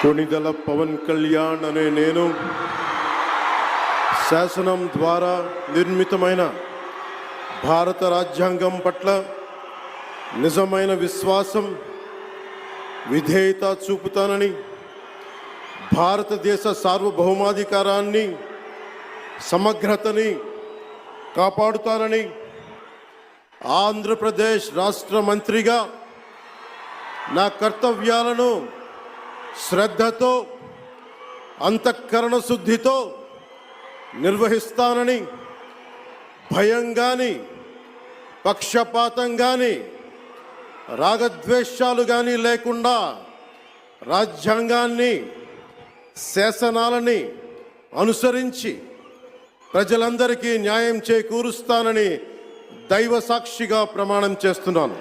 కొణిదెల పవన్ కళ్యాణ్ అనే నేను శాసనం ద్వారా నిర్మితమైన భారత రాజ్యాంగం పట్ల నిజమైన విశ్వాసం విధేయత చూపుతానని, భారతదేశ సార్వభౌమాధికారాన్ని సమగ్రతని కాపాడుతానని, ఆంధ్రప్రదేశ్ రాష్ట్ర మంత్రిగా నా కర్తవ్యాలను శ్రద్ధతో అంతఃకరణ శుద్ధితో నిర్వహిస్తానని, భయం కానీ పక్షపాతం కానీ రాగద్వేషాలు కానీ లేకుండా రాజ్యాంగాన్ని శాసనాలని అనుసరించి ప్రజలందరికీ న్యాయం చేకూరుస్తానని దైవ సాక్షిగా ప్రమాణం చేస్తున్నాను.